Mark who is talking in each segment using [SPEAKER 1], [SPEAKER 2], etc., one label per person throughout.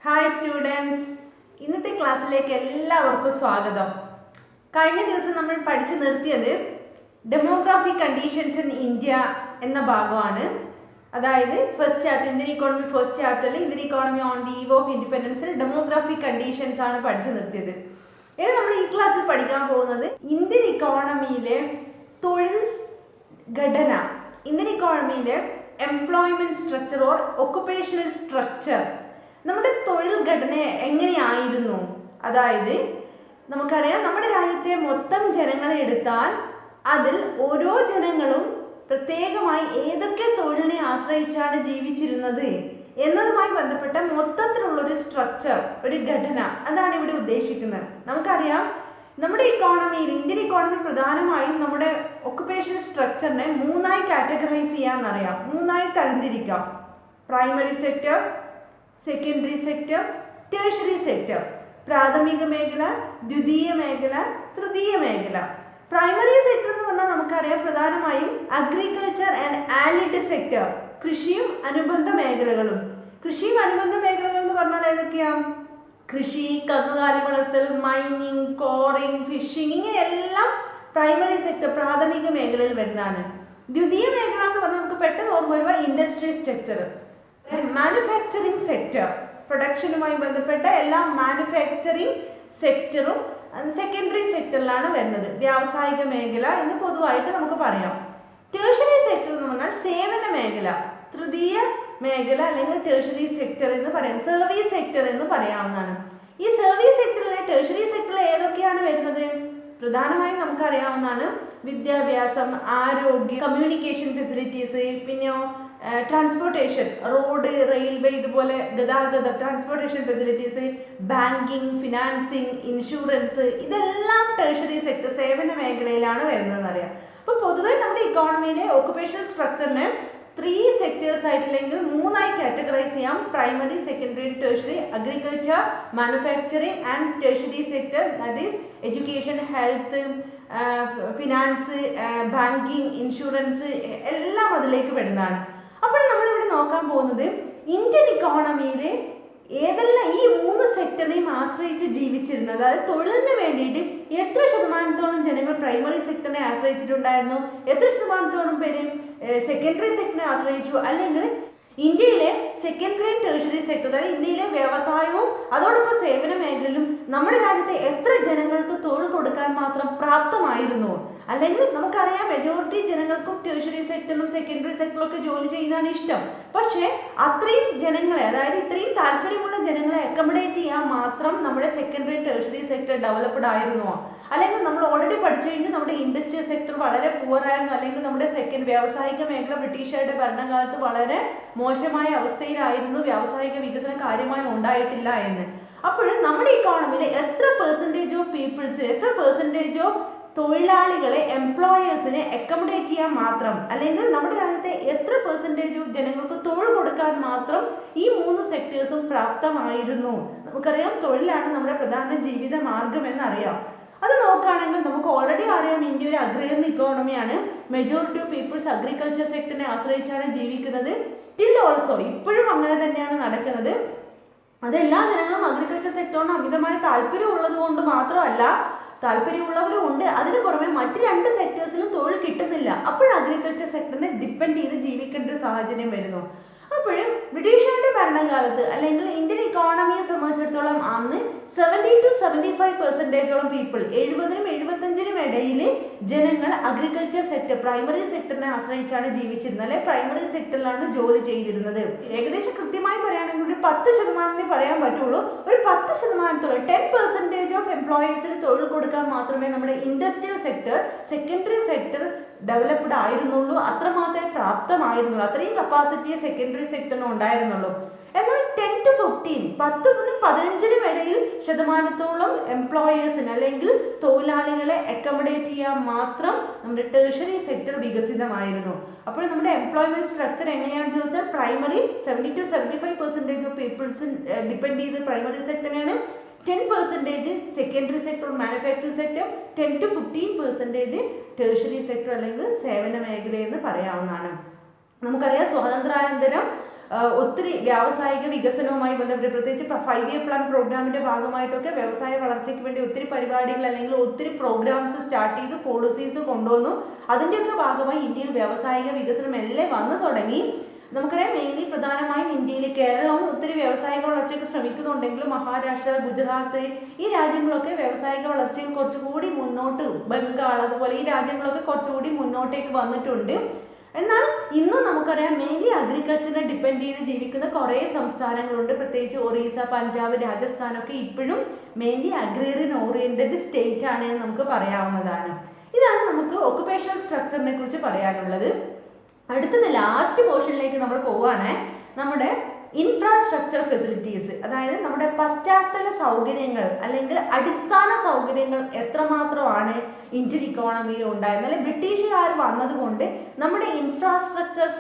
[SPEAKER 1] Hi students, ഇന്നത്തെ ക്ലാസ്സിലേക്ക് എല്ലാവർക്കും സ്വാഗതം. കഴിഞ്ഞ ദിവസം നമ്മൾ പഠിച്ചു നിർത്തിയത് ഡെമോഗ്രാഫിക് കണ്ടീഷൻസ് ഇൻ ഇന്ത്യ എന്ന ഭാഗമാണ്. അതായത് first chapter Indian economy first ചാപ്റ്ററിൽ Indian economy on the eve of ഇൻഡിപെൻഡൻസിൽ ഡെമോഗ്രാഫിക് കണ്ടീഷൻസ് ആണ് പഠിച്ചു നിർത്തിയത്. ഇനി നമ്മൾ ഈ ക്ലാസ്സിൽ പഠിക്കാൻ പോകുന്നത് ഇന്ത്യൻ ഇക്കോണമിയിലെ തൊഴിൽ ഘടന, ഇന്ത്യൻ ഇക്കോണമിയിലെ employment structure or occupational structure, നമ്മുടെ തൊഴിൽ ഘടന എങ്ങനെയായിരുന്നു. അതായത് നമുക്കറിയാം, നമ്മുടെ രാജ്യത്തെ മൊത്തം ജനങ്ങളെ എടുത്താൽ അതിൽ ഓരോ ജനങ്ങളും പ്രത്യേകമായി ഏതൊക്കെ തൊഴിലിനെ ആശ്രയിച്ചാണ് ജീവിച്ചിരുന്നത് എന്നതുമായി ബന്ധപ്പെട്ട മൊത്തത്തിലുള്ളൊരു സ്ട്രക്ചർ, ഒരു ഘടന, അതാണ് ഇവിടെ ഉദ്ദേശിക്കുന്നത്. നമുക്കറിയാം, നമ്മുടെ ഇക്കോണമിയിൽ ഇന്ത്യൻ ഇക്കോണമി പ്രധാനമായും നമ്മുടെ ഒക്കുപേഷണൽ സ്ട്രക്ചറിനെ മൂന്നായി കാറ്റഗറൈസ് ചെയ്യാമെന്നറിയാം, മൂന്നായി തരംതിരിക്കാം. Primary sector, secondary sector, tertiary sector. പ്രാഥമിക മേഖല, ദ്വിതീയ മേഖല, തൃതീയ മേഖല. പ്രൈമറി സെക്ടർ എന്ന് പറഞ്ഞാൽ നമുക്കറിയാം പ്രധാനമായും അഗ്രികൾച്ചർ ആൻഡ് ആലിഡ് സെക്ടർ, കൃഷിയും അനുബന്ധ മേഖലകളും. കൃഷിയും അനുബന്ധ മേഖലകൾ എന്ന് പറഞ്ഞാൽ ഏതൊക്കെയാണ്? കൃഷി, കന്നുകാലി വളർത്തൽ, മൈനിങ്, കോറിങ്, ഫിഷിങ്, ഇങ്ങനെയെല്ലാം പ്രൈമറി സെക്ടർ പ്രാഥമിക മേഖലയിൽ വരുന്നതാണ്. ദ്വിതീയ മേഖല എന്ന് പറഞ്ഞാൽ നമുക്ക് പെട്ടെന്ന് ഓർമ്മ വരുക ഇൻഡസ്ട്രി സ്ട്രക്ചർ, മാനുഫാക്ചറിങ് സെക്ടർ, പ്രൊഡക്ഷനുമായി ബന്ധപ്പെട്ട എല്ലാ മാനുഫാക്ചറിങ് സെക്ടറും സെക്കൻഡറി സെക്ടറിലാണ് വരുന്നത്. വ്യാവസായിക മേഖല എന്ന് പൊതുവായിട്ട് നമുക്ക് പറയാം. ടേഴ്സറി സെക്ടർ എന്ന് പറഞ്ഞാൽ സേവന മേഖല, തൃതീയ മേഖല അല്ലെങ്കിൽ ടേഴ്സറി സെക്ടർ എന്ന് പറയാം, സർവീസ് സെക്ടർ എന്ന് പറയാവുന്നതാണ്. ഈ സർവീസ് സെക്ടറിലെ ടേഴ്സറി സെക്ടറിൽ ഏതൊക്കെയാണ് വരുന്നത്? പ്രധാനമായും നമുക്കറിയാവുന്നതാണ് വിദ്യാഭ്യാസം, ആരോഗ്യം, കമ്മ്യൂണിക്കേഷൻ ഫെസിലിറ്റീസ്, പിന്നെയോ ട്രാൻസ്പോർട്ടേഷൻ, റോഡ്, റെയിൽവേ, ഇതുപോലെ ഗതാഗത transportation facilities, banking, financing, insurance, ഇതെല്ലാം ടേഴ്സറി സെക്ടർ സേവന മേഖലയിലാണ് വരുന്നതെന്ന് അറിയാം. അപ്പോൾ പൊതുവേ നമ്മുടെ ഇക്കോണമിയിലെ ഒക്കുപേഷണൽ സ്ട്രക്ചറിനെ 3 സെക്ടേഴ്സ് ആയിട്ട് അല്ലെങ്കിൽ മൂന്നായി കാറ്റഗറൈസ് ചെയ്യാം. Primary, secondary, tertiary. Agriculture, manufacturing and tertiary sector, that is education, health, finance, banking, insurance, എല്ലാം അതിലേക്ക് വരുന്നതാണ്. അപ്പോൾ നമ്മളിവിടെ നോക്കാൻ പോകുന്നത് ഇന്ത്യൻ ഇക്കോണമിയിൽ ഏതെല്ലാം ഈ 3 സെക്ടറിനെയും ആശ്രയിച്ച് ജീവിച്ചിരുന്നത്, അതായത് തൊഴിലിന് വേണ്ടിയിട്ട് എത്ര ശതമാനത്തോളം ജനങ്ങൾ പ്രൈമറി സെക്ടറിനെ ആശ്രയിച്ചിട്ടുണ്ടായിരുന്നു, എത്ര ശതമാനത്തോളം പേര് സെക്കൻഡറി സെക്ടറിനെ ആശ്രയിച്ചു, അല്ലെങ്കിൽ ഇന്ത്യയിലെ സെക്കൻഡറി ടേഴ്സറി സെക്ടർ, അതായത് ഇന്ത്യയിലെ വ്യവസായവും അതോടൊപ്പം സേവന മേഖലയിലും നമ്മുടെ രാജ്യത്തെ എത്ര ജനങ്ങൾക്ക് തൊഴിൽ കൊടുക്കാൻ മാത്രം പ്രാപ്തമായിരുന്നു. അല്ലെങ്കിൽ നമുക്കറിയാം മെജോറിറ്റി ജനങ്ങൾക്കും ടേഴ്സറി സെക്ടറിലും സെക്കൻഡറി സെക്ടറിലും ഒക്കെ ജോലി ചെയ്യുന്നതാണ് ഇഷ്ടം. പക്ഷേ അത്രയും ജനങ്ങളെ, അതായത് ഇത്രയും താല്പര്യമുള്ള ജനങ്ങളെ അക്കോമഡേറ്റ് ചെയ്യാൻ മാത്രം നമ്മുടെ സെക്കൻഡറി ടേഴ്സറി സെക്ടർ ഡെവലപ്ഡ് ആയിരുന്നോ? അല്ലെങ്കിൽ നമ്മൾ ഓൾറെഡി പഠിച്ചു കഴിഞ്ഞു നമ്മുടെ ഇൻഡസ്ട്രിയൽ സെക്ടർ വളരെ പുവറായിരുന്നു, അല്ലെങ്കിൽ നമ്മുടെ വ്യാവസായിക മേഖല ബ്രിട്ടീഷുകാരുടെ ഭരണകാലത്ത് വളരെ മോശമായ അവസ്ഥയിലായിരുന്നു, വ്യാവസായിക വികസനം കാര്യമായി ഉണ്ടായിട്ടില്ല എന്ന്. അപ്പോൾ നമ്മുടെ ഇക്കോണമിയിലെ എത്ര പെർസെൻറ്റേജ് ഓഫ് പീപ്പിൾസ്, എത്ര പെർസെൻറ്റേജ് ഓഫ് തൊഴിലാളികളെ, എംപ്ലോയേഴ്സിനെ അക്കോമഡേറ്റ് ചെയ്യാൻ മാത്രം, അല്ലെങ്കിൽ നമ്മുടെ രാജ്യത്തെ എത്ര പെർസെൻറ്റേജ് ഓഫ് ജനങ്ങൾക്ക് തൊഴിൽ കൊടുക്കാൻ മാത്രം ഈ 3 സെക്ടേഴ്സും പ്രാപ്തമായിരുന്നു. നമുക്കറിയാം തൊഴിലാണ് നമ്മുടെ പ്രധാന ജീവിത മാർഗം എന്നറിയാം. അത് നോക്കുകയാണെങ്കിൽ നമുക്ക് ഓൾറെഡി അറിയാം ഇന്ത്യ ഒരു അഗ്രേറിയൻ ഇക്കോണമിയാണ്. മെജോറിറ്റി ഓഫ് പീപ്പിൾസ് അഗ്രികൾച്ചർ സെക്ടറിനെ ആശ്രയിച്ചാണ് ജീവിക്കുന്നത്. സ്റ്റിൽ ഓൾസോ ഇപ്പോഴും അങ്ങനെ തന്നെയാണ് നടക്കുന്നത്. അതെല്ലാ ജനങ്ങളും അഗ്രികൾച്ചർ സെക്ടറിന് അമിതമായ താല്പര്യമുള്ളത് കൊണ്ട് മാത്രമല്ല, താല്പര്യമുള്ളവരും ഉണ്ട്, അതിന് പുറമെ മറ്റ് 2 സെക്ടേഴ്സിലും തൊഴിൽ കിട്ടുന്നില്ല. അപ്പോഴും അഗ്രികൾച്ചർ സെക്ടറിനെ ഡിപ്പെൻഡ് ചെയ്ത് ജീവിക്കേണ്ട ഒരു സാഹചര്യം വരുന്നു. അപ്പോഴും ബ്രിട്ടീഷുകാരുടെ ഭരണകാലത്ത് അല്ലെങ്കിൽ ഇന്ത്യൻ ഇക്കോണമിയെ സംബന്ധിച്ചിടത്തോളം അന്ന് 70 to 75% പീപ്പിൾ, 70-നും 75-നും ഇടയിൽ ജനങ്ങൾ അഗ്രികൾച്ചർ സെക്ടർ, പ്രൈമറി സെക്ടറിനെ ആശ്രയിച്ചാണ് ജീവിച്ചിരുന്നത്, അല്ലെങ്കിൽ പ്രൈമറി സെക്ടറിലാണ് ജോലി ചെയ്തിരുന്നത്. ഏകദേശം കൃത്യമായി പറയുകയാണെങ്കിൽ ഒരു 10% പറയാൻ പറ്റുള്ളൂ. ഒരു 10%, 10% ഓഫ് എംപ്ലോയീസിന് തൊഴിൽ കൊടുക്കാൻ മാത്രമേ നമ്മുടെ industrial sector, secondary sector developed ആയിരുന്നുള്ളൂ, അത്രമാത്രമേ പ്രാപ്തമായിരുന്നുള്ളൂ, അത്രയും കപ്പാസിറ്റിയെ സെക്കൻഡറി സെക്ടറിന് ഉണ്ടായിരുന്നുള്ളൂ. എന്നാൽ 10 to 15, 10-നും 15-നും ഇടയിൽ ശതമാനത്തോളം എംപ്ലോയേഴ്സിന് അല്ലെങ്കിൽ തൊഴിലാളികളെ അക്കോമഡേറ്റ് ചെയ്യാൻ മാത്രം നമ്മുടെ ടേഴ്സറി സെക്ടർ വികസിതമായിരുന്നു. അപ്പോൾ നമ്മുടെ എംപ്ലോയ്മെന്റ് സ്ട്രക്ചർ എങ്ങനെയാണെന്ന് ചോദിച്ചാൽ primary 70 to 75% of peoples depend ചെയ്ത് പ്രൈമറി സെക്ടറിനാണ്, 10% secondary sector, manufacturing sector, 10 to 15% tertiary sector അല്ലെങ്കിൽ സേവന മേഖല എന്ന് പറയാവുന്നതാണ്. നമുക്കറിയാം സ്വാതന്ത്ര്യാനന്തരം ഒത്തിരി വ്യാവസായിക വികസനവുമായി ബന്ധപ്പെട്ട് പ്രത്യേകിച്ച് 5 ഇയർ പ്ലാൻ പ്രോഗ്രാമിൻ്റെ ഭാഗമായിട്ടൊക്കെ വ്യവസായ വളർച്ചയ്ക്ക് വേണ്ടി ഒത്തിരി പരിപാടികൾ അല്ലെങ്കിൽ ഒത്തിരി പ്രോഗ്രാംസ് സ്റ്റാർട്ട് ചെയ്ത് പോളിസീസ് കൊണ്ടുവന്നു. അതിൻ്റെയൊക്കെ ഭാഗമായി ഇന്ത്യയിൽ വ്യാവസായിക വികസനം എല്ലാം വന്നു തുടങ്ങി. നമുക്കറിയാം മെയിൻലി പ്രധാനമായും ഇന്ത്യയിൽ കേരളവും ഒത്തിരി വ്യാവസായിക വളർച്ചയ്ക്ക് ശ്രമിക്കുന്നുണ്ടെങ്കിലും മഹാരാഷ്ട്ര, ഗുജറാത്ത് ഈ രാജ്യങ്ങളൊക്കെ വ്യാവസായിക വളർച്ചയിൽ കുറച്ചുകൂടി മുന്നോട്ട്, ബംഗാൾ അതുപോലെ ഈ രാജ്യങ്ങളൊക്കെ കുറച്ചുകൂടി മുന്നോട്ടേക്ക് വന്നിട്ടുണ്ട്. എന്നാൽ ഇന്നും നമുക്കറിയാം മെയിൻലി അഗ്രികൾച്ചറിനെ ഡിപ്പെൻഡ് ചെയ്ത് ജീവിക്കുന്ന കുറേ സംസ്ഥാനങ്ങളുണ്ട്. പ്രത്യേകിച്ച് ഒറീസ, പഞ്ചാബ്, രാജസ്ഥാനൊക്കെ ഇപ്പോഴും മെയിൻലി അഗ്രേറിയൻ ഓറിയൻറ്റഡ് സ്റ്റേറ്റ് ആണ് എന്ന് നമുക്ക് പറയാവുന്നതാണ്. ഇതാണ് നമുക്ക് ഒക്കുപേഷണൽ സ്ട്രക്ചറിനെ കുറിച്ച് പറയാനുള്ളത്. അടുത്തത് ലാസ്റ്റ് പോർഷനിലേക്ക് നമ്മൾ പോവുകയാണ്. നമ്മുടെ ഇൻഫ്രാസ്ട്രക്ചർ ഫെസിലിറ്റീസ്, അതായത് നമ്മുടെ പശ്ചാത്തല സൗകര്യങ്ങൾ അല്ലെങ്കിൽ അടിസ്ഥാന സൗകര്യങ്ങൾ എത്രമാത്രമാണ് ഇന്ത്യൻ ഇക്കോണമിയിൽ ഉണ്ടായിരുന്നത്. അല്ലെങ്കിൽ ബ്രിട്ടീഷുകാർ വന്നതുകൊണ്ട് നമ്മുടെ ഇൻഫ്രാസ്ട്രക്ചർ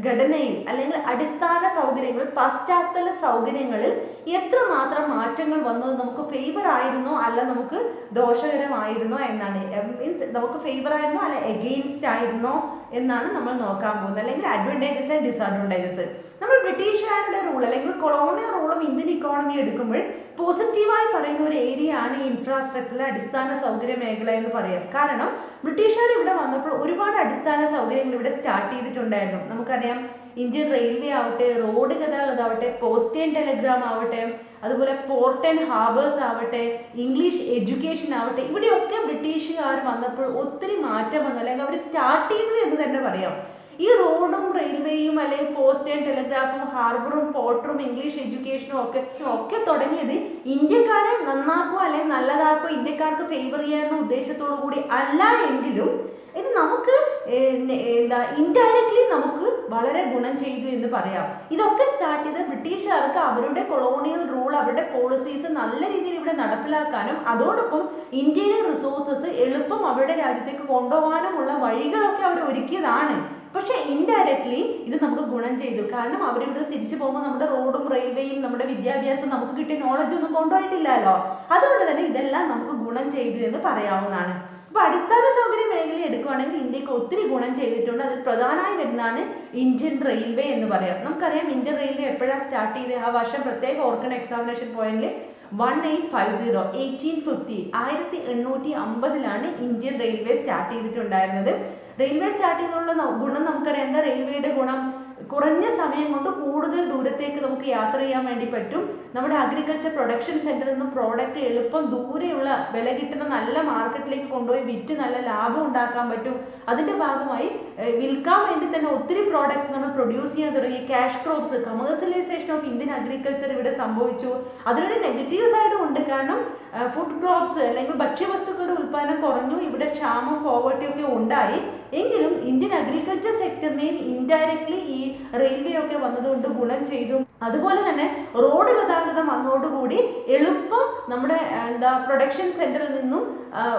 [SPEAKER 1] ഘടനയിൽ അല്ലെങ്കിൽ അടിസ്ഥാന സൗകര്യങ്ങൾ, പശ്ചാത്തല സൗകര്യങ്ങളിൽ എത്രമാത്രം മാറ്റങ്ങൾ വന്നത് നമുക്ക് ഫേവർ ആയിരുന്നോ അല്ല നമുക്ക് ദോഷകരമായിരുന്നോ എന്നാണ്. മീൻസ് നമുക്ക് ഫേവർ ആയിരുന്നോ അല്ല എഗെയിൻസ്റ്റ് ആയിരുന്നോ എന്നാണ് നമ്മൾ നോക്കാൻ പോകുന്നത്. അല്ലെങ്കിൽ അഡ്വാൻറ്റേജസ് ആൻഡ് ഡിസഡ്വാൻറ്റേജസ്. നമ്മൾ ബ്രിട്ടീഷുകാരുടെ റൂൾ അല്ലെങ്കിൽ കൊളോണിയൽ റൂളും ഇന്ത്യൻ ഇക്കോണമി എടുക്കുമ്പോൾ പോസിറ്റീവായി പറയുന്ന ഒരു ഏരിയ ആണ് ഇൻഫ്രാസ്ട്രക്ചറിലെ അടിസ്ഥാന സൗകര്യ മേഖല എന്ന് പറയാം. കാരണം ബ്രിട്ടീഷുകാർ ഇവിടെ വന്നപ്പോൾ ഒരുപാട് അടിസ്ഥാന സൗകര്യങ്ങൾ ഇവിടെ സ്റ്റാർട്ട് ചെയ്തിട്ടുണ്ടായിരുന്നു. നമുക്കറിയാം ഇന്ത്യൻ റെയിൽവേ ആവട്ടെ, റോഡ് ഗതാഗതം ആവട്ടെ, പോസ്റ്റ് ആൻഡ് ടെലിഗ്രാം ആവട്ടെ, അതുപോലെ പോർട്ട് ആൻഡ് ഹാർബേഴ്സ് ആവട്ടെ, ഇംഗ്ലീഷ് എഡ്യൂക്കേഷൻ ആവട്ടെ, ഇവിടെയൊക്കെ ബ്രിട്ടീഷുകാർ വന്നപ്പോൾ ഒത്തിരി മാറ്റം വന്നു, അല്ലെങ്കിൽ അവർ സ്റ്റാർട്ട് ചെയ്തു എന്ന് തന്നെ പറയാം. ഈ റോഡും റെയിൽവേയും അല്ലെങ്കിൽ പോസ്റ്റ് ആൻഡ് ടെലിഗ്രാഫും ഹാർബറും പോർട്ടും ഇംഗ്ലീഷ് എഡ്യൂക്കേഷനും ഒക്കെ തുടങ്ങിയത് ഇന്ത്യക്കാരെ നന്നാക്കുക അല്ലെങ്കിൽ നല്ലതാക്കുക, ഇന്ത്യക്കാർക്ക് ഫേവർ ചെയ്യാവുന്ന ഉദ്ദേശത്തോടു കൂടി അല്ല എങ്കിലും ഇത് നമുക്ക് ഇൻഡയറക്ട്ലി നമുക്ക് വളരെ ഗുണം ചെയ്തു എന്ന് പറയാം. ഇതൊക്കെ സ്റ്റാർട്ട് ചെയ്ത് ബ്രിട്ടീഷുകാർക്ക് അവരുടെ കൊളോണിയൽ റൂൾ, അവരുടെ പോളിസീസ് നല്ല രീതിയിൽ ഇവിടെ നടപ്പിലാക്കാനും അതോടൊപ്പം ഇന്ത്യയിലെ റിസോഴ്സസ് എളുപ്പം അവരുടെ രാജ്യത്തേക്ക് കൊണ്ടുപോകാനുമുള്ള വഴികളൊക്കെ അവർ ഒരുക്കിയതാണ്. പക്ഷേ ഇൻഡയറക്ട്ലി ഇത് നമുക്ക് ഗുണം ചെയ്തു. കാരണം അവരിവിടെ തിരിച്ചു പോകുമ്പോൾ നമ്മുടെ റോഡും റെയിൽവേയും നമ്മുടെ വിദ്യാഭ്യാസം നമുക്ക് കിട്ടിയ നോളജ് ഒന്നും കൊണ്ടുപോയിട്ടില്ലല്ലോ. അതുകൊണ്ട് തന്നെ ഇതെല്ലാം നമുക്ക് ഗുണം ചെയ്തു എന്ന് പറയാവുന്നതാണ്. അപ്പോൾ അടിസ്ഥാന സൗകര്യ മേഖല എടുക്കുകയാണെങ്കിൽ ഇന്ത്യക്ക് ഒത്തിരി ഗുണം ചെയ്തിട്ടുണ്ട്. അതിൽ പ്രധാനമായി വരുന്നതാണ് ഇന്ത്യൻ റെയിൽവേ എന്ന് പറയാം. നമുക്കറിയാം ഇന്ത്യൻ റെയിൽവേ എപ്പോഴാണ് സ്റ്റാർട്ട് ചെയ്തത്, ആ വർഷം പ്രത്യേക ഓർക്കണം എക്സാമിനേഷൻ പോയിന്റിൽ 1850 1850 ഇന്ത്യൻ റെയിൽവേ സ്റ്റാർട്ട് ചെയ്തിട്ടുണ്ടായിരുന്നത്. റെയിൽവേ സ്റ്റാർട്ട് ചെയ്തുള്ള ഗുണം നമുക്കറിയാം. എന്താ റെയിൽവേയുടെ ഗുണം? കുറഞ്ഞ സമയം കൊണ്ട് കൂടുതൽ ദൂരത്തേക്ക് നമുക്ക് യാത്ര ചെയ്യാൻ വേണ്ടി പറ്റും. നമ്മുടെ അഗ്രികൾച്ചർ പ്രൊഡക്ഷൻ സെന്ററിൽ നിന്നും പ്രോഡക്റ്റ് എളുപ്പം ദൂരെയുള്ള വില കിട്ടുന്ന നല്ല മാർക്കറ്റിലേക്ക് കൊണ്ടുപോയി വിറ്റ് നല്ല ലാഭം ഉണ്ടാക്കാൻ പറ്റും. അതിൻ്റെ ഭാഗമായി വിൽക്കാൻ വേണ്ടി തന്നെ ഒത്തിരി പ്രോഡക്ട്സ് നമ്മൾ പ്രൊഡ്യൂസ് ചെയ്യാൻ തുടങ്ങി. Cash crops, commercialisation of Indian agriculture ഇവിടെ സംഭവിച്ചു. അതിനൊരു നെഗറ്റീവ് സൈഡും ഉണ്ട്. കാരണം ഫുഡ് ക്രോപ്സ് അല്ലെങ്കിൽ ഭക്ഷ്യവസ്തുക്കളുടെ ഉൽപ്പാദനം കുറഞ്ഞു, ഇവിടെ ക്ഷാമം, പോവർട്ടി ഒക്കെ ഉണ്ടായി. എങ്കിലും ഇന്ത്യൻ അഗ്രികൾച്ചർ സെക്ടറിനെയും ഇൻഡയറക്ട്ലി ഈ റെയിൽവേ ഒക്കെ വന്നതുകൊണ്ട് ഗുണം ചെയ്തു. അതുപോലെ തന്നെ റോഡ് ഗതാഗതം വന്നതോടുകൂടി എളുപ്പം നമ്മുടെ പ്രൊഡക്ഷൻ സെന്ററിൽ നിന്നും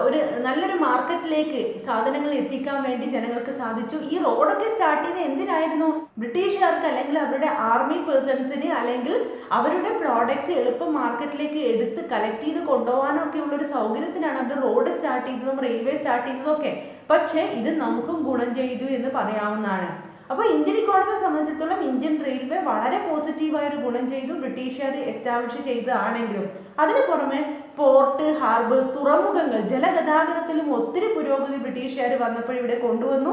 [SPEAKER 1] ഒരു നല്ലൊരു മാർക്കറ്റിലേക്ക് സാധനങ്ങൾ എത്തിക്കാൻ വേണ്ടി ജനങ്ങൾക്ക് സാധിച്ചു. ഈ റോഡൊക്കെ സ്റ്റാർട്ട് ചെയ്ത് എന്തിനായിരുന്നു? ബ്രിട്ടീഷുകാർക്ക് അല്ലെങ്കിൽ അവരുടെ ആർമി പേഴ്സൺസിന് അല്ലെങ്കിൽ അവരുടെ പ്രോഡക്ട്സ് എളുപ്പം മാർക്കറ്റിലേക്ക് എടുത്ത് കളക്ട് ചെയ്ത് കൊണ്ടുപോകാനൊക്കെ ഉള്ളൊരു സൗകര്യത്തിനാണ് അവർ റോഡ് സ്റ്റാർട്ട് ചെയ്തതും റെയിൽവേ സ്റ്റാർട്ട് ചെയ്തതൊക്കെ. പക്ഷേ ഇത് നമുക്കും ഗുണം ചെയ്തു എന്ന് പറയാവുന്നതാണ്. അപ്പോൾ ഇന്ത്യൻ ഇക്കോണമിയെ സംബന്ധിച്ചിടത്തോളം ഇന്ത്യൻ റെയിൽവേ വളരെ പോസിറ്റീവായൊരു ഗുണം ചെയ്തു, ബ്രിട്ടീഷുകാർ എസ്റ്റാബ്ലിഷ് ചെയ്തതാണെങ്കിലും. അതിന് പുറമെ പോർട്ട്, ഹാർബർ, തുറമുഖങ്ങൾ, ജലഗതാഗതത്തിലും ഒത്തിരി പുരോഗതി ബ്രിട്ടീഷുകാർ വന്നപ്പോൾ ഇവിടെ കൊണ്ടുവന്നു.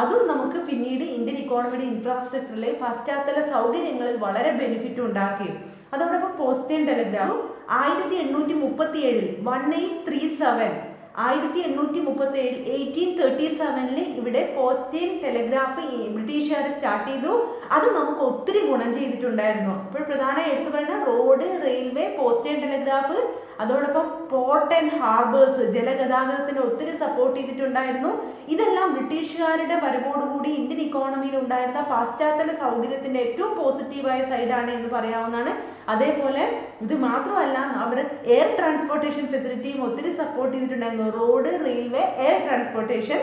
[SPEAKER 1] അതും നമുക്ക് പിന്നീട് ഇന്ത്യൻ ഇക്കോണമിയുടെ ഇൻഫ്രാസ്ട്രക്ചറിലെ പശ്ചാത്തല സൗകര്യങ്ങളിൽ വളരെ ബെനിഫിറ്റ് ഉണ്ടാക്കി. അതോടൊപ്പം പോസ്റ്റ് ആൻഡ് ടെലിഗ്രാഫ് 1837 1837 1837 ഇവിടെ പോസ്റ്റ് ആൻഡ് ടെലിഗ്രാഫ് ബ്രിട്ടീഷുകാർ സ്റ്റാർട്ട് ചെയ്തു. അത് നമുക്ക് ഒത്തിരി ഗുണം ചെയ്തിട്ടുണ്ടായിരുന്നു. ഇപ്പോൾ പ്രധാനമായി എടുത്തു പറയുന്നത് road, railway, post and telegraph, അതോടൊപ്പം പോർട്ട് ആൻഡ് ഹാർബേഴ്സ്, ജലഗതാഗതത്തിന് ഒത്തിരി സപ്പോർട്ട് ചെയ്തിട്ടുണ്ടായിരുന്നു. ഇതെല്ലാം ബ്രിട്ടീഷുകാരുടെ വരവോടുകൂടി ഇന്ത്യൻ ഇക്കോണമിയിൽ ഉണ്ടായിരുന്ന പശ്ചാത്തല സൗകര്യത്തിൻ്റെ ഏറ്റവും പോസിറ്റീവായ സൈഡാണ് എന്ന് പറയാവുന്നതാണ്. അതേപോലെ ഇത് മാത്രമല്ല, അവർ എയർ ട്രാൻസ്പോർട്ടേഷൻ ഫെസിലിറ്റിയും ഒത്തിരി സപ്പോർട്ട് ചെയ്തിട്ടുണ്ടായിരുന്നു. Road, railway, air transportation.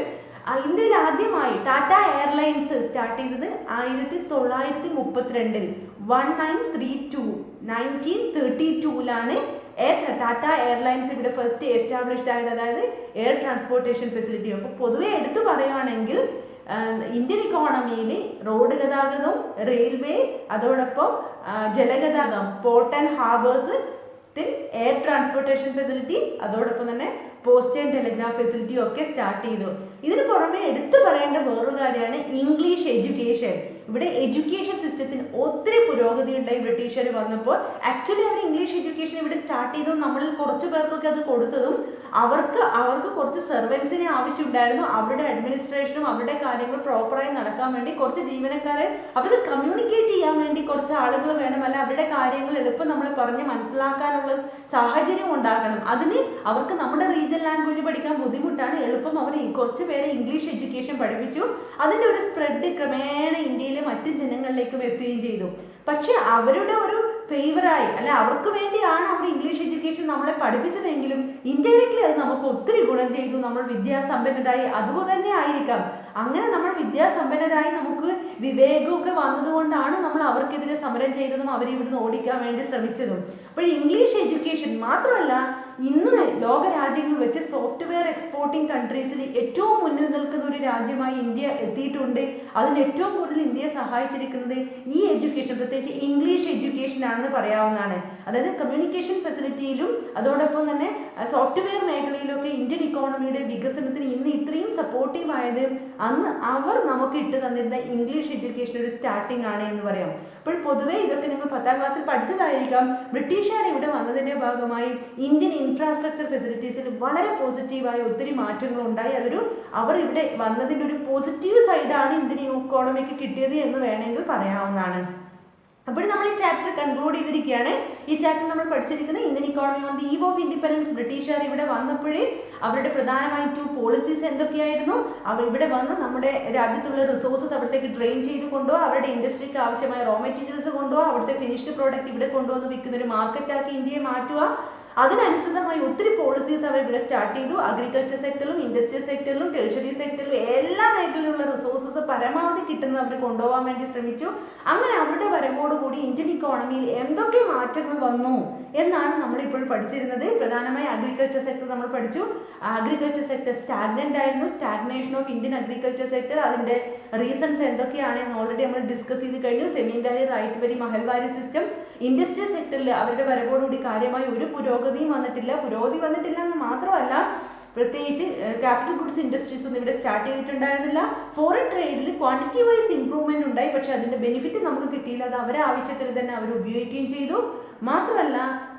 [SPEAKER 1] ഇന്ത്യയിൽ ആദ്യമായി ടാറ്റ എയർലൈൻസ് സ്റ്റാർട്ട് ചെയ്തത് 1932 1932 ടാറ്റ എയർലൈൻസ് ഇവിടെ ഫസ്റ്റ് എസ്റ്റാബ്ലിഷ്ഡ് ആയത്, അതായത് എയർ ട്രാൻസ്പോർട്ടേഷൻ ഫെസിലിറ്റി. അപ്പോൾ പൊതുവെ എടുത്തു പറയുകയാണെങ്കിൽ ഇന്ത്യൻ ഇക്കോണമിയിൽ റോഡ് ഗതാഗതവും റെയിൽവേ അതോടൊപ്പം ജലഗതാഗതം port and harbours air transportation facility അതോടൊപ്പം തന്നെ പോസ്റ്റ് ആൻഡ് ടെലിഗ്രാഫ് ഫെസിലിറ്റി ഒക്കെ സ്റ്റാർട്ട് ചെയ്തു. ഇതിന് പുറമെ എടുത്തു പറയേണ്ട വേറൊരു കാര്യമാണ് ഇംഗ്ലീഷ് എഡ്യൂക്കേഷൻ. ഇവിടെ എഡ്യൂക്കേഷൻ സിസ്റ്റത്തിന് ഒത്തിരി പുരോഗതി ഉണ്ടായി ബ്രിട്ടീഷുകാർ വന്നപ്പോൾ. ആക്ച്വലി അവർ ഇംഗ്ലീഷ് എഡ്യൂക്കേഷൻ ഇവിടെ സ്റ്റാർട്ട് ചെയ്തതും നമ്മളിൽ കുറച്ച് പേർക്കൊക്കെ അത് കൊടുത്തതും അവർക്ക് കുറച്ച് സെർവൻസിനെ ആവശ്യമുണ്ടായിരുന്നു. അവരുടെ അഡ്മിനിസ്ട്രേഷനും അവരുടെ കാര്യങ്ങൾ പ്രോപ്പറായി നടക്കാൻ വേണ്ടി കുറച്ച് ജീവനക്കാരെ അവർക്ക് കമ്മ്യൂണിക്കേറ്റ് ചെയ്യാൻ വേണ്ടി കുറച്ച് ആളുകൾ വേണം. അല്ല അവരുടെ കാര്യങ്ങൾ എളുപ്പം നമ്മൾ പറഞ്ഞ് മനസ്സിലാക്കാനുള്ള സാഹചര്യം ഉണ്ടാക്കണം. അതിന് അവർക്ക് നമ്മുടെ റീജിയൻ ലാംഗ്വേജ് പഠിക്കാൻ ബുദ്ധിമുട്ടാണ്. എളുപ്പം അവർ കുറച്ച് പേരെ ഇംഗ്ലീഷ് എഡ്യൂക്കേഷൻ പഠിപ്പിച്ചു. അതിൻ്റെ ഒരു സ്പ്രെഡ് ക്രമേണ ഇന്ത്യയിലെ മറ്റ് ജനങ്ങളിലേക്കും എത്തുകയും ചെയ്തു. പക്ഷെ അവരുടെ ഒരു ഫേവറായി അല്ല അവർക്ക് വേണ്ടിയാണ് അവർ ഇംഗ്ലീഷ് എഡ്യൂക്കേഷൻ നമ്മളെ പഠിപ്പിച്ചതെങ്കിലും ഇൻഡയറക്ട്ലി അത് നമുക്ക് ഒത്തിരി ഗുണം ചെയ്തു. നമ്മൾ വിദ്യാസമ്പന്നരായി. അതുപോലെ തന്നെ ആയിരിക്കാം അങ്ങനെ നമ്മൾ വിദ്യാസമ്പന്നരായി നമുക്ക് വിവേകമൊക്കെ വന്നതുകൊണ്ടാണ് നമ്മൾ അവർക്കെതിരെ സമരം ചെയ്തതും അവരിവിടുന്ന് ഓടിക്കാൻ വേണ്ടി ശ്രമിച്ചതും. അപ്പോൾ ഇംഗ്ലീഷ് എഡ്യൂക്കേഷൻ മാത്രമല്ല ഇന്ന് ലോക രാജ്യങ്ങൾ വെച്ച് സോഫ്റ്റ്വെയർ എക്സ്പോർട്ടിംഗ് കൺട്രീസിൽ ഏറ്റവും മുന്നിൽ നിൽക്കുന്ന ഒരു രാജ്യമായി ഇന്ത്യ എത്തിയിട്ടുണ്ട്. അതിന് ഏറ്റവും കൂടുതൽ ഇന്ത്യയെ സഹായിച്ചിരിക്കുന്നത് ഈ എഡ്യൂക്കേഷൻ പ്രത്യേകിച്ച് ഇംഗ്ലീഷ് എഡ്യൂക്കേഷൻ ആണെന്ന് പറയാവുന്നതാണ്. അതായത് കമ്മ്യൂണിക്കേഷൻ ഫെസിലിറ്റിയിലും അതോടൊപ്പം തന്നെ സോഫ്റ്റ്വെയർ മേഖലയിലൊക്കെ ഇന്ത്യൻ ഇക്കോണമിയുടെ വികസനത്തിന് ഇന്ന് ഇത്രയും സപ്പോർട്ടീവ് ആയത് അന്ന് അവർ നമുക്ക് ഇട്ട് തന്നിരുന്ന ഇംഗ്ലീഷ് എഡ്യൂക്കേഷൻ ഒരു സ്റ്റാർട്ടിംഗ് ആണ് എന്ന് പറയാം. അപ്പോൾ പൊതുവേ ഇതൊക്കെ നിങ്ങൾ 10ാം ക്ലാസ്സിൽ പഠിച്ചതായിരിക്കാം. ബ്രിട്ടീഷുകാർ ഇവിടെ വന്നതിൻ്റെ ഭാഗമായി ഇന്ത്യൻ ഇൻഫ്രാസ്ട്രക്ചർ ഫെസിലിറ്റീസിൽ വളരെ പോസിറ്റീവായ ഒത്തിരി മാറ്റങ്ങൾ ഉണ്ടായി. അവർ ഇവിടെ വന്നതിൻ്റെ ഒരു പോസിറ്റീവ് സൈഡാണ് ഇന്ത്യൻ ഇക്കോണമിക്ക് കിട്ടിയത് എന്ന് വേണമെങ്കിൽ പറയാവുന്നതാണ്. അപ്പോൾ നമ്മൾ ഈ ചാപ്റ്റർ കൺക്ലൂഡ് ചെയ്തിരിക്കുകയാണ്. ഈ ചാപ്റ്റർ നമ്മൾ പഠിച്ചിരിക്കുന്നത് Indian economy on the eve of independence. ബ്രിട്ടീഷുകാർ ഇവിടെ വന്നപ്പോഴേ അവരുടെ പ്രധാനമായും 2 പോളിസീസ് എന്തൊക്കെയായിരുന്നു? അവർ ഇവിടെ വന്ന് നമ്മുടെ രാജ്യത്തുള്ള റിസോഴ്സസ് അവിടത്തേക്ക് ഡ്രെയിൻ ചെയ്ത് കൊണ്ടുപോകുക, അവരുടെ ഇൻഡസ്ട്രിക്ക് ആവശ്യമായ റോ മെറ്റീരിയൽസ് കൊണ്ടുപോകുക, അവിടുത്തെ ഫിനിഷ്ഡ് പ്രോഡക്റ്റ് ഇവിടെ കൊണ്ടുവന്ന് വിൽക്കുന്ന ഒരു മാർക്കറ്റാക്കി ഇന്ത്യയെ മാറ്റുക. അതിനനുസൃതമായി ഒത്തിരി പോളിസീസ് അവർ ഇവിടെ സ്റ്റാർട്ട് ചെയ്തു. അഗ്രികൾച്ചർ സെക്ടറിലും ഇൻഡസ്ട്രിയൽ സെക്ടറിലും ടെറിഷറി സെക്ടറിലും എല്ലാ മേഖലയിലുള്ള റിസോഴ്സസ് പരമാവധി കിട്ടുന്നത് അവർ കൊണ്ടുപോകാൻ വേണ്ടി ശ്രമിച്ചു. അങ്ങനെ അവരുടെ വരവോടുകൂടി ഇന്ത്യൻ ഇക്കോണമിയിൽ എന്തൊക്കെ മാറ്റങ്ങൾ വന്നു എന്നാണ് നമ്മളിപ്പോൾ പഠിച്ചിരുന്നത്. പ്രധാനമായി അഗ്രികൾച്ചർ സെക്ടർ നമ്മൾ പഠിച്ചു. അഗ്രികൾച്ചർ സെക്ടർ സ്റ്റാഗ്നൻ്റ് ആയിരുന്നു. Stagnation of Indian agriculture sector അതിൻ്റെ റീസൺസ് എന്തൊക്കെയാണെന്ന് ഓൾറെഡി നമ്മൾ ഡിസ്കസ് ചെയ്ത് കഴിഞ്ഞു. സെമീൻദാരി റൈറ്റ് വരി മഹൽവാരി സിസ്റ്റം. ഇൻഡസ്ട്രിയൽ സെക്ടറിൽ അവരുടെ വരവോടുകൂടി കാര്യമായി ഒരു പുരോഗതി വന്നിട്ടില്ല എന്ന് മാത്രമല്ല പ്രത്യേകിച്ച് ക്യാപിറ്റൽ ഗുഡ്സ് ഇൻഡസ്ട്രീസ് ഒന്നും ഇവിടെ സ്റ്റാർട്ട് ചെയ്തിട്ടുണ്ടായിരുന്നില്ല. ഫോറിൻ ട്രേഡിൽ ക്വാണ്ടിറ്റി വൈസ് ഇംപ്രൂവ്മെൻറ്റ് ഉണ്ടായി. പക്ഷേ അതിൻ്റെ ബെനിഫിറ്റ് നമുക്ക് കിട്ടിയില്ല. അത് അവരെ ആവശ്യത്തിന് തന്നെ അവർ ഉപയോഗിക്കുകയും ചെയ്തു. മാത്രമല്ല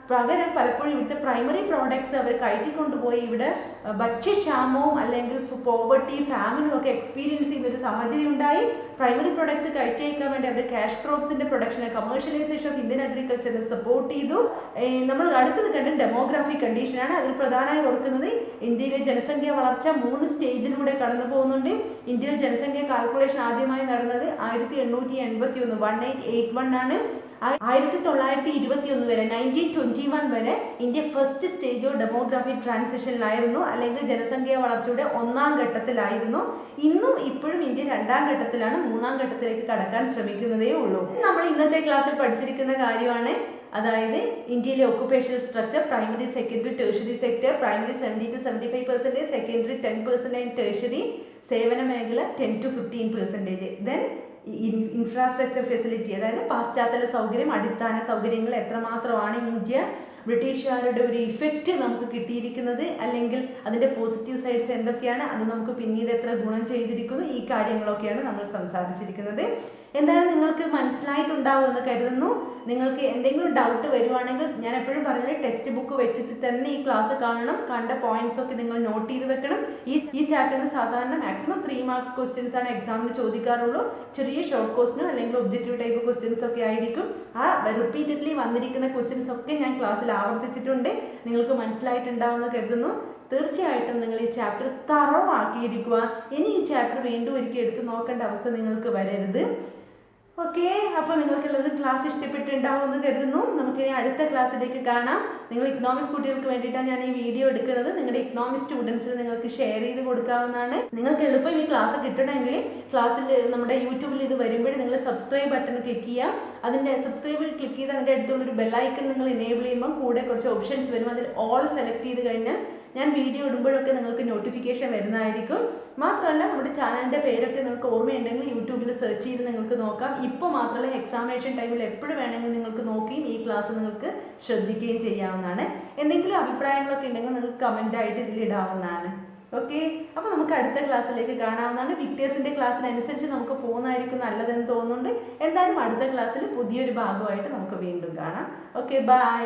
[SPEAKER 1] പകരം പലപ്പോഴും ഇവിടുത്തെ പ്രൈമറി പ്രോഡക്ട്സ് അവർ കയറ്റിക്കൊണ്ടുപോയി ഇവിടെ ഭക്ഷ്യക്ഷാമവും അല്ലെങ്കിൽ പോവർട്ടി ഫാമിനും ഒക്കെ എക്സ്പീരിയൻസ് ചെയ്യുന്നൊരു സാഹചര്യം ഉണ്ടായി. പ്രൈമറി പ്രോഡക്ട്സ് കയറ്റി അയക്കാൻ വേണ്ടി അവർ ക്യാഷ് ക്രോപ്സിൻ്റെ പ്രൊഡക്ഷനെ കമേഴ്ഷ്യലൈസേഷൻ ഓഫ് ഇന്ത്യൻ അഗ്രികൾച്ചറിനെ സപ്പോർട്ട് ചെയ്തു. നമ്മൾ അടുത്തത് കണ്ട ഡെമോഗ്രാഫിക് കണ്ടീഷനാണ്. അതിൽ പ്രധാനമായി ഓർക്കുന്നത് ഇന്ത്യയിലെ ജനസംഖ്യ വളർച്ച 3 സ്റ്റേജിലൂടെ കടന്നു പോകുന്നുണ്ട്. ഇന്ത്യയിൽ ജനസംഖ്യ കാൽക്കുലേഷൻ ആദ്യമായി നടന്നത് 1881 1881 ആണ്. 1921 വരെ 1921 വരെ India first stage of demographic ട്രാൻസിഷനിലായിരുന്നു, അല്ലെങ്കിൽ ജനസംഖ്യ വളർച്ചയുടെ 1ാം ഘട്ടത്തിലായിരുന്നു. ഇന്നും ഇപ്പോഴും ഇന്ത്യ 2ാം ഘട്ടത്തിലാണ്. 3ാം ഘട്ടത്തിലേക്ക് കടക്കാൻ ശ്രമിക്കുന്നതേ ഉള്ളൂ. നമ്മൾ ഇന്നത്തെ ക്ലാസ്സിൽ പഠിച്ചിരിക്കുന്ന കാര്യമാണ്. അതായത് ഇന്ത്യയിലെ occupational structure primary secondary tertiary sector. Primary 70 to 75%, secondary 10% and tertiary സേവന മേഖല 10 to 15%. ദെൻ ഇൻഫ്രാസ്ട്രക്ചർ ഫെസിലിറ്റി അതായത് പാശ്ചാത്തല സൗകര്യം അടിസ്ഥാന സൗകര്യങ്ങൾ എത്രമാത്രമാണ് ഇന്ത്യ ബ്രിട്ടീഷുകാരുടെ ഒരു ഇഫക്റ്റ് നമുക്ക് കിട്ടിയിരിക്കുന്നത്, അല്ലെങ്കിൽ അതിൻ്റെ പോസിറ്റീവ് സൈഡ്സ് എന്തൊക്കെയാണ്, അത് നമുക്ക് പിന്നീട് എത്ര ഗുണം ചെയ്തിരിക്കുന്നു, ഈ കാര്യങ്ങളൊക്കെയാണ് നമ്മൾ സംസാരിച്ചിരിക്കുന്നത്. എന്തായാലും നിങ്ങൾക്ക് മനസ്സിലായിട്ടുണ്ടാവുമെന്ന് കരുതുന്നു. നിങ്ങൾക്ക് എന്തെങ്കിലും ഡൗട്ട് വരുവാണെങ്കിൽ ഞാൻ എപ്പോഴും പറയുന്നത് ടെക്സ്റ്റ് ബുക്ക് വെച്ചിട്ട് തന്നെ ഈ ക്ലാസ് കാണണം. കണ്ട പോയിന്റ്സ് ഒക്കെ നിങ്ങൾ നോട്ട് ചെയ്ത് വെക്കണം. ഈ ചാപ്റ്ററിന് സാധാരണ മാക്സിമം 3 മാർക്സ് ക്വസ്റ്റ്യൻസ് ആണ് എക്സാമിന് ചോദിക്കാറുള്ളൂ. ചെറിയ ഷോർട്ട് ക്വസ്റ്റ്യനോ അല്ലെങ്കിൽ ഒബ്ജക്റ്റീവ് ടൈപ്പ് ക്വസ്റ്റ്യൻസ് ഒക്കെ ആയിരിക്കും. ആ റിപ്പീറ്റഡ്ലി വന്നിരിക്കുന്ന ക്വസ്റ്റ്യൻസ് ഒക്കെ ഞാൻ ക്ലാസ്സിൽ ആവർത്തിച്ചിട്ടുണ്ട്. നിങ്ങൾക്ക് മനസ്സിലായിട്ടുണ്ടാവുമെന്ന് കരുതുന്നു. തീർച്ചയായിട്ടും നിങ്ങൾ ഈ ചാപ്റ്റർ തറവാക്കിയിരിക്കുക. ഇനി ഈ ചാപ്റ്റർ വീണ്ടും ഒരിക്കൽ എടുത്ത് നോക്കേണ്ട അവസ്ഥ നിങ്ങൾക്ക് വരരുത്. ഓക്കെ, അപ്പോൾ നിങ്ങൾക്ക് എല്ലാവരും ക്ലാസ് ഇഷ്ടപ്പെട്ടുണ്ടാവുമെന്ന് കരുതുന്നു. നമുക്കിനി അടുത്ത ക്ലാസ്സിലേക്ക് കാണാം. നിങ്ങൾ ഇക്കണോമിക്സ് കുട്ടികൾക്ക് വേണ്ടിയിട്ടാണ് ഞാൻ ഈ വീഡിയോ എടുക്കുന്നത്. നിങ്ങളുടെ ഇക്കണോമിക്സ് സ്റ്റുഡൻസിന് നിങ്ങൾക്ക് ഷെയർ ചെയ്ത് കൊടുക്കാവുന്നതാണ്. നിങ്ങൾക്ക് എളുപ്പം ഈ ക്ലാസ് കിട്ടണമെങ്കിൽ ക്ലാസ്സിൽ നമ്മുടെ യൂട്യൂബിൽ ഇത് വരുമ്പോഴേ നിങ്ങൾ സബ്സ്ക്രൈബ് ബട്ടൺ ക്ലിക്ക് ചെയ്യുക. അതിൻ്റെ സബ്സ്ക്രൈബ് ക്ലിക്ക് ചെയ്ത് അതിൻ്റെ അടുത്തുള്ളൊരു ബെല്ലൈക്കൺ നിങ്ങൾ എനേബിൾ ചെയ്യുമ്പോൾ കൂടെ കുറച്ച് ഓപ്ഷൻസ് വരും. അതിൽ ഓൾ സെലക്ട് ചെയ്ത് കഴിഞ്ഞാൽ ഞാൻ വീഡിയോ ഇടുമ്പോഴൊക്കെ നിങ്ങൾക്ക് നോട്ടിഫിക്കേഷൻ വരുന്നതായിരിക്കും. മാത്രമല്ല നമ്മുടെ ചാനലിൻ്റെ പേരൊക്കെ നിങ്ങൾക്ക് ഓർമ്മയുണ്ടെങ്കിൽ യൂട്യൂബിൽ സെർച്ച് ചെയ്ത് നിങ്ങൾക്ക് നോക്കാം. ഇപ്പോൾ മാത്രമല്ല എക്സാമിനേഷൻ ടൈമിൽ എപ്പോഴും വേണമെങ്കിൽ നിങ്ങൾക്ക് നോക്കുകയും ഈ ക്ലാസ് നിങ്ങൾക്ക് ശ്രദ്ധിക്കുകയും ചെയ്യാവുന്നതാണ്. എന്തെങ്കിലും അഭിപ്രായങ്ങളൊക്കെ ഉണ്ടെങ്കിൽ നിങ്ങൾക്ക് കമൻ്റായിട്ട് ഇതിലിടാവുന്നതാണ്. ഓക്കെ, അപ്പോൾ നമുക്ക് അടുത്ത ക്ലാസ്സിലേക്ക് കാണാവുന്നതാണ്. വിക്ടേഴ്സിൻ്റെ ക്ലാസ്സിനനുസരിച്ച് നമുക്ക് പോകുന്നതായിരിക്കും നല്ലതെന്ന് തോന്നുന്നുണ്ട്. എന്തായാലും അടുത്ത ക്ലാസ്സിൽ പുതിയൊരു ഭാഗമായിട്ട് നമുക്ക് വീണ്ടും കാണാം. Okay, by.